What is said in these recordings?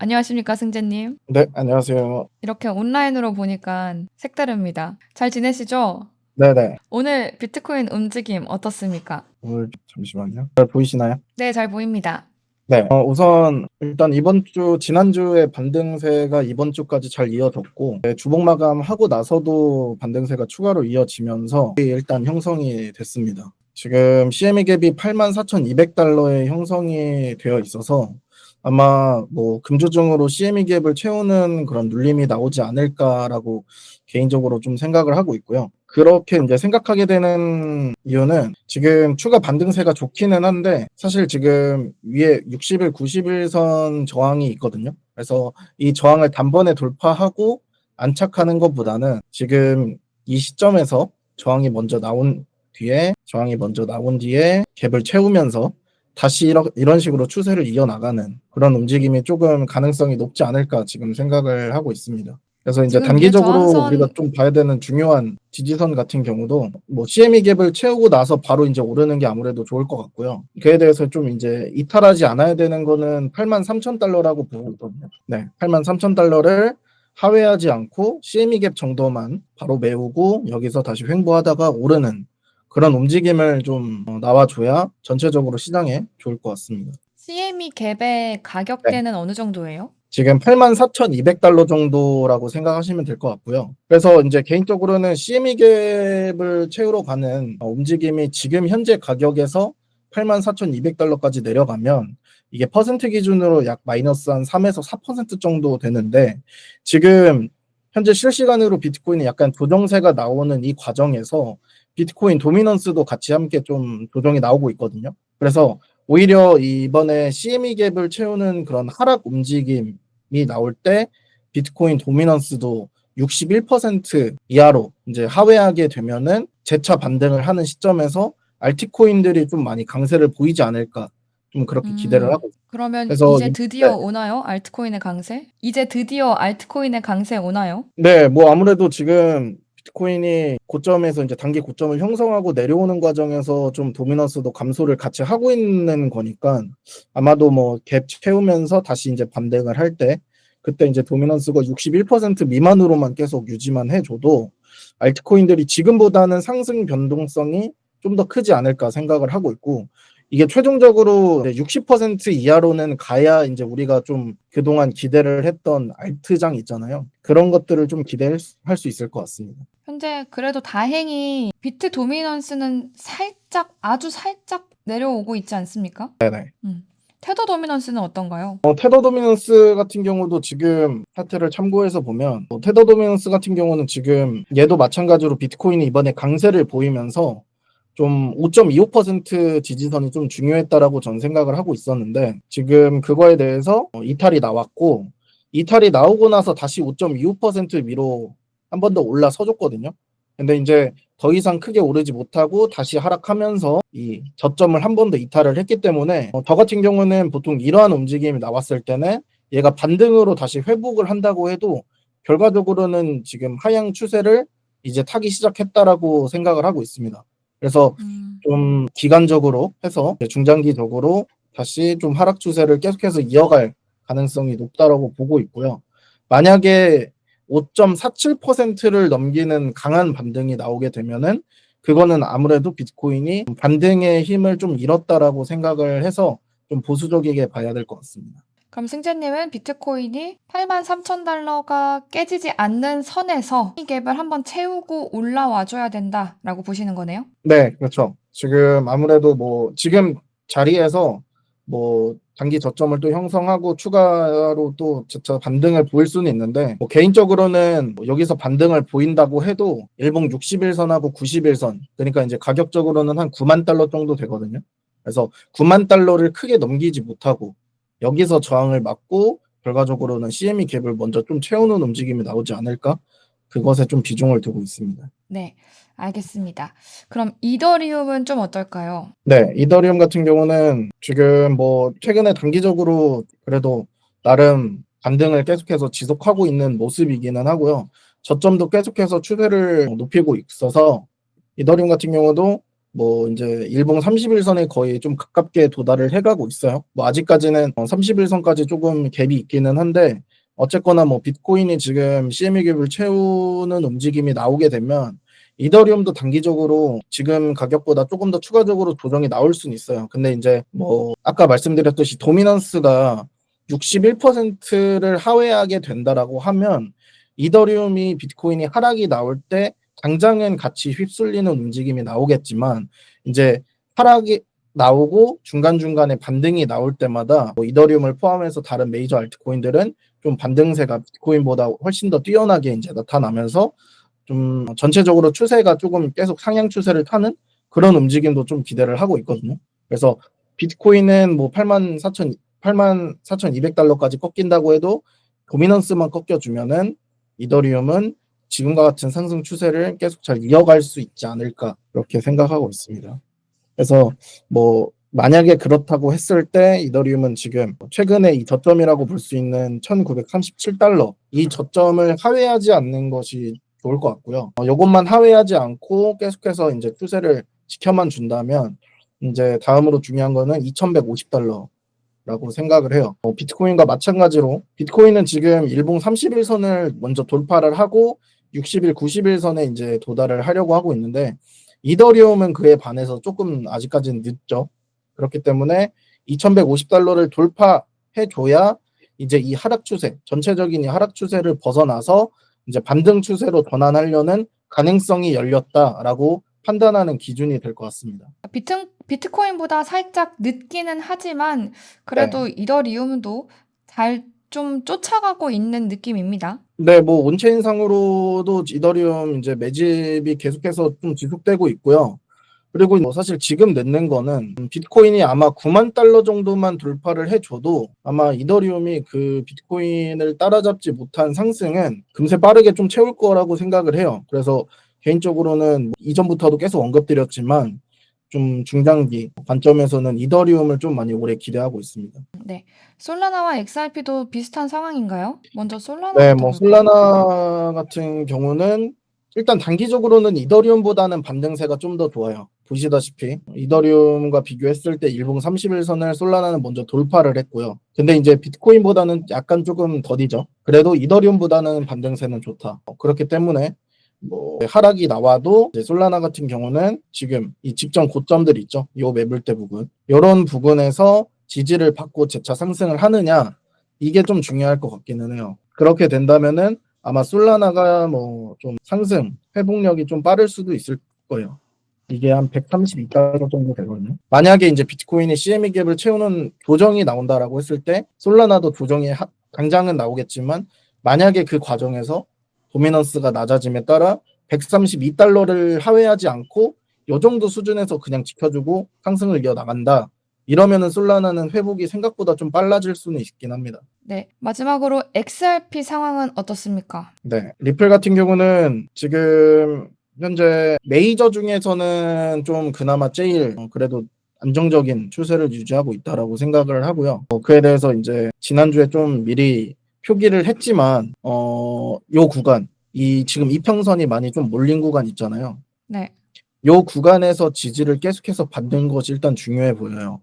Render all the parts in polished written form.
안녕하십니까, 승재님. 네, 안녕하세요. 이렇게 온라인으로 보니까 색다릅니다. 잘 지내시죠? 네네. 오늘 비트코인 움직임 어떻습니까? 오늘 잠시만요. 잘 보이시나요? 네, 잘 보입니다. 네. 우선 일단 지난주에 반등세가 이번 주까지 잘 이어졌고, 네, 주봉 마감하고 나서도 반등세가 추가로 이어지면서 일단 형성이 됐습니다. 지금 CME 갭이 84,200달러에 형성이 되어 있어서 아마 뭐 금주중으로 CME 갭을 채우는 그런 눌림이 나오지 않을까라고 개인적으로 좀 생각을 하고 있고요. 그렇게 이제 생각하게 되는 이유는 지금 추가 반등세가 좋기는 한데 사실 지금 위에 60일, 90일선 저항이 있거든요. 그래서 이 저항을 단번에 돌파하고 안착하는 것보다는 지금 이 시점에서 저항이 먼저 나온 뒤에 갭을 채우면서 다시 이런 식으로 추세를 이어나가는 그런 움직임이 조금 가능성이 높지 않을까 지금 생각을 하고 있습니다. 그래서 이제 지금 위에 단기적으로 우리가 저항선, 좀 봐야 되는 중요한 지지선 같은 경우도 뭐 CME 갭을 채우고 나서 바로 이제 오르는 게 아무래도 좋을 것 같고요. 그에 대해서 좀 이제 이탈하지 않아야 되는 거는 83,000달러라고 보고 있거든요. 네, 83,000달러를 하회하지 않고 CME 갭 정도만 바로 메우고 여기서 다시 횡보하다가 오르는 그런 움직임을 좀 나와줘야 전체적으로 시장에 좋을 것 같습니다. CME 갭의 네. 가격대는 어느 정도예요? 지금 84,200달러 정도라고 생각하시면 될 것 같고요. 그래서 이제 개인적으로는 CME 갭을 채우러 가는 움직임이 지금 현재 가격에서 84,200달러까지 내려가면 이게 퍼센트 기준으로 약 마이너스 한 3에서 4% 정도 되는데 지금 현재 실시간으로 비트코인이 약간 조정세가 나오는 이 과정에서 비트코인 도미넌스도 같이 함께 좀 조정이 나오고 있거든요. 그래서 오히려 이번에 CME 갭을 채우는 그런 하락 움직임이 나올 때 비트코인 도미넌스도 61% 이하로 이제 하회하게 되면은 재차 반등을 하는 시점에서 알트코인들이 좀 많이 강세를 보이지 않을까 좀 그렇게 기대를 하고 있습니다. 그러면 그래서 이제 네. 드디어 오나요? 알트코인의 강세? 이제 드디어 알트코인의 강세 오나요? 네, 뭐 아무래도 지금 비트코인이 고점에서 이제 단기 고점을 형성하고 내려오는 과정에서 좀 도미넌스도 감소를 같이 하고 있는 거니까 아마도 뭐 갭 채우면서 다시 이제 반등을 할 때 그때 이제 도미넌스가 61% 미만으로만 계속 유지만 해줘도 알트코인들이 지금보다는 상승 변동성이 좀 더 크지 않을까 생각을 하고 있고 이게 최종적으로 60% 이하로는 가야 이제 우리가 좀 그동안 기대를 했던 알트장 있잖아요. 그런 것들을 좀 기대할 수 있을 것 같습니다. 현재 그래도 다행히 비트 도미넌스는 살짝, 아주 살짝 내려오고 있지 않습니까? 네네. 테더 도미넌스는 어떤가요? 테더 도미넌스 같은 경우도 지금 차트를 참고해서 보면 테더 도미넌스 같은 경우는 지금 얘도 마찬가지로 비트코인이 이번에 강세를 보이면서 좀 5.25% 지지선이 좀 중요했다라고 전 생각을 하고 있었는데 지금 그거에 대해서 이탈이 나왔고 이탈이 나오고 나서 다시 5.25% 위로 한 번 더 올라서 줬거든요. 근데 이제 더 이상 크게 오르지 못하고 다시 하락하면서 이 저점을 한 번 더 이탈을 했기 때문에 저 같은 경우는 보통 이러한 움직임이 나왔을 때는 얘가 반등으로 다시 회복을 한다고 해도 결과적으로는 지금 하향 추세를 이제 타기 시작했다라고 생각을 하고 있습니다. 그래서 좀 기간적으로 해서 중장기적으로 다시 좀 하락 추세를 계속해서 이어갈 가능성이 높다라고 보고 있고요. 만약에 5.47%를 넘기는 강한 반등이 나오게 되면은 그거는 아무래도 비트코인이 반등의 힘을 좀 잃었다라고 생각을 해서 좀 보수적이게 봐야 될 것 같습니다. 그럼 승재님은 비트코인이 83,000달러가 깨지지 않는 선에서 이 갭을 한번 채우고 올라와 줘야 된다라고 보시는 거네요? 네, 그렇죠. 지금 아무래도 뭐 지금 자리에서 뭐 단기 저점을 또 형성하고 추가로 또 저 반등을 보일 수는 있는데 뭐 개인적으로는 뭐 여기서 반등을 보인다고 해도 일봉 60일선하고 90일선 그러니까 이제 가격적으로는 한 9만 달러 정도 되거든요. 그래서 9만 달러를 크게 넘기지 못하고 여기서 저항을 맞고 결과적으로는 CME 갭을 먼저 좀 채우는 움직임이 나오지 않을까? 그것에 좀 비중을 두고 있습니다. 네, 알겠습니다. 그럼 이더리움은 좀 어떨까요? 네, 이더리움 같은 경우는 지금 뭐 최근에 단기적으로 그래도 나름 반등을 계속해서 지속하고 있는 모습이기는 하고요. 저점도 계속해서 추세를 높이고 있어서 이더리움 같은 경우도 뭐 이제 일봉 30일선에 거의 좀 가깝게 도달을 해가고 있어요. 뭐 아직까지는 30일선까지 조금 갭이 있기는 한데 어쨌거나 뭐 비트코인이 지금 CME 갭을 채우는 움직임이 나오게 되면 이더리움도 단기적으로 지금 가격보다 조금 더 추가적으로 조정이 나올 수는 있어요. 근데 이제 뭐 아까 말씀드렸듯이 도미넌스가 61%를 하회하게 된다라고 하면 이더리움이 비트코인이 하락이 나올 때 당장은 같이 휩쓸리는 움직임이 나오겠지만 이제 하락이 나오고 중간중간에 반등이 나올 때마다 뭐 이더리움을 포함해서 다른 메이저 알트코인들은 좀 반등세가 비트코인보다 훨씬 더 뛰어나게 이제 나타나면서 좀 전체적으로 추세가 조금 계속 상향 추세를 타는 그런 움직임도 좀 기대를 하고 있거든요. 그래서 비트코인은 뭐 84,200달러까지 꺾인다고 해도 도미넌스만 꺾여주면은 이더리움은 지금과 같은 상승 추세를 계속 잘 이어갈 수 있지 않을까 그렇게 생각하고 있습니다. 그래서 뭐 만약에 그렇다고 했을 때 이더리움은 지금 최근에 이 저점이라고 볼 수 있는 1937달러 이 저점을 하회하지 않는 것이 좋을 것 같고요. 이것만 하회하지 않고 계속해서 이제 추세를 지켜만 준다면 이제 다음으로 중요한 거는 2150달러 라고 생각을 해요. 비트코인과 마찬가지로 비트코인은 지금 일봉 30일선을 먼저 돌파를 하고 60일, 90일선에 이제 도달을 하려고 하고 있는데 이더리움은 그에 반해서 조금 아직까지는 늦죠. 그렇기 때문에 2150달러를 돌파해 줘야 이제 이 하락 추세, 전체적인 이 하락 추세를 벗어나서 이제 반등 추세로 전환하려는 가능성이 열렸다라고 판단하는 기준이 될 것 같습니다. 비트코인보다 살짝 늦기는 하지만 그래도 네. 이더리움도 잘 좀 쫓아가고 있는 느낌입니다. 네, 뭐 온체인상으로도 이더리움 이제 매집이 계속해서 좀 지속되고 있고요. 그리고 뭐 사실 지금 늦는 거는 비트코인이 아마 9만 달러 정도만 돌파를 해줘도 아마 이더리움이 그 비트코인을 따라잡지 못한 상승은 금세 빠르게 좀 채울 거라고 생각을 해요. 그래서 개인적으로는 뭐 이전부터도 계속 언급드렸지만 좀 중장기 관점에서는 이더리움을 좀 많이 오래 기대하고 있습니다. 네. 솔라나와 XRP도 비슷한 상황인가요? 먼저 네, 솔라나부터 뭐 볼까요? 솔라나 같은 경우는 일단 단기적으로는 이더리움보다는 반등세가 좀 더 좋아요. 보시다시피 이더리움과 비교했을 때 일봉 30일선을 솔라나는 먼저 돌파를 했고요. 근데 이제 비트코인보다는 약간 조금 더디죠. 그래도 이더리움보다는 반등세는 좋다. 그렇기 때문에 뭐 하락이 나와도 이제 솔라나 같은 경우는 지금 이 직전 고점들 있죠. 요 매물대 부분. 이런 부분에서 지지를 받고 재차 상승을 하느냐 이게 좀 중요할 것 같기는 해요. 그렇게 된다면은 아마 솔라나가 뭐 좀 상승 회복력이 좀 빠를 수도 있을 거예요. 이게 한 132달러 정도 되거든요. 만약에 이제 비트코인이 CME 갭을 채우는 조정이 나온다라고 했을 때 솔라나도 조정이 당장은 나오겠지만 만약에 그 과정에서 도미넌스가 낮아짐에 따라 132달러를 하회하지 않고 요 정도 수준에서 그냥 지켜주고 상승을 이어나간다. 이러면은 솔라나는 회복이 생각보다 좀 빨라질 수는 있긴 합니다. 네. 마지막으로 XRP 상황은 어떻습니까? 네, 리플 같은 경우는 지금 현재 메이저 중에서는 좀 그나마 제일 그래도 안정적인 추세를 유지하고 있다라고 생각을 하고요. 그에 대해서 이제 지난주에 좀 미리 표기를 했지만 요 구간 이 지금 이평선이 많이 좀 몰린 구간 있잖아요. 네. 요 구간에서 지지를 계속해서 받는 것이 일단 중요해 보여요.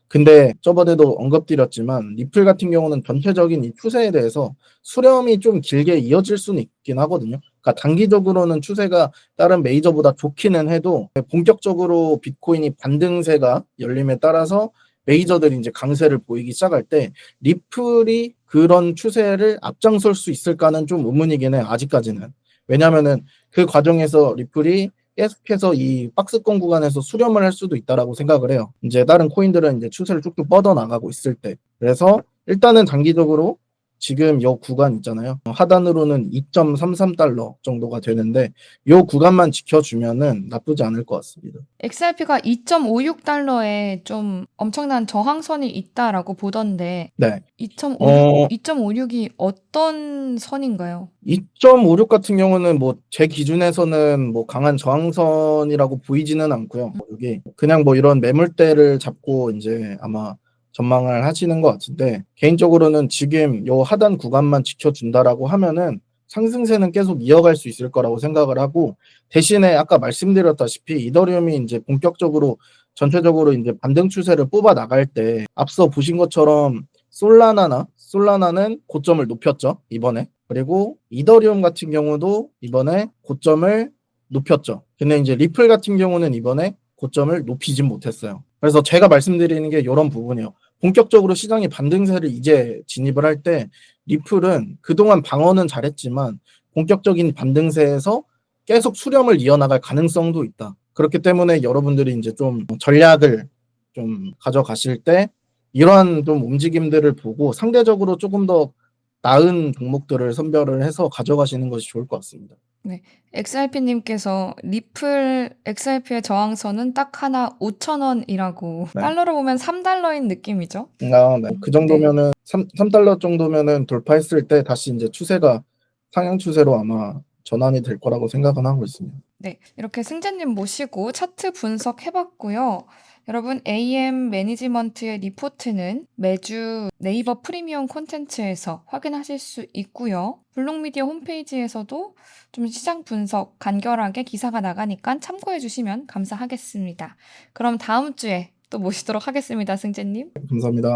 근데 저번에도 언급드렸지만 리플 같은 경우는 전체적인 이 추세에 대해서 수렴이 좀 길게 이어질 수는 있긴 하거든요. 그러니까 단기적으로는 추세가 다른 메이저보다 좋기는 해도 본격적으로 비트코인이 반등세가 열림에 따라서 메이저들이 이제 강세를 보이기 시작할 때 리플이 그런 추세를 앞장설 수 있을까는 좀 의문이긴 해요. 아직까지는. 왜냐하면은 그 과정에서 리플이 계속해서 이 박스권 구간에서 수렴을 할 수도 있다라고 생각을 해요. 이제 다른 코인들은 이제 추세를 쭉쭉 뻗어 나가고 있을 때. 그래서 일단은 단기적으로 지금 요 구간 있잖아요. 하단으로는 2.33달러 정도가 되는데 요 구간만 지켜주면은 나쁘지 않을 것 같습니다. XRP가 2.56달러에 좀 엄청난 저항선이 있다라고 보던데 네. 2.56이 어떤 선인가요? 2.56 같은 경우는 뭐 제 기준에서는 뭐 강한 저항선이라고 보이지는 않고요. 여기 그냥 뭐 이런 매물대를 잡고 이제 아마 전망을 하시는 것 같은데 개인적으로는 지금 요 하단 구간만 지켜준다라고 하면은 상승세는 계속 이어갈 수 있을 거라고 생각을 하고, 대신에 아까 말씀드렸다시피 이더리움이 이제 본격적으로 전체적으로 이제 반등 추세를 뽑아 나갈 때 앞서 보신 것처럼 솔라나는 고점을 높였죠, 이번에. 그리고 이더리움 같은 경우도 이번에 고점을 높였죠. 근데 이제 리플 같은 경우는 이번에 고점을 높이진 못했어요. 그래서 제가 말씀드리는 게 이런 부분이에요. 본격적으로 시장이 반등세를 이제 진입을 할 때 리플은 그동안 방어는 잘했지만 본격적인 반등세에서 계속 수렴을 이어나갈 가능성도 있다. 그렇기 때문에 여러분들이 이제 좀 전략을 좀 가져가실 때 이러한 좀 움직임들을 보고 상대적으로 조금 더 나은 종목들을 선별을 해서 가져가시는 것이 좋을 것 같습니다. 네. XRP님께서 리플 XRP의 저항선은 딱 하나 5,000원이라고 네. 달러로 보면 3달러인 느낌이죠? 네. 그 네. 정도면은 3달러 정도면은 돌파했을 때 다시 이제 추세가 상향 추세로 아마 전환이 될 거라고 생각은 하고 있습니다. 네. 이렇게 승재님 모시고 차트 분석해봤고요. 여러분, AM 매니지먼트의 리포트는 매주 네이버 프리미엄 콘텐츠에서 확인하실 수 있고요. 블록미디어 홈페이지에서도 좀 시장 분석 간결하게 기사가 나가니까 참고해 주시면 감사하겠습니다. 그럼 다음 주에 또 모시도록 하겠습니다, 승재님. 감사합니다.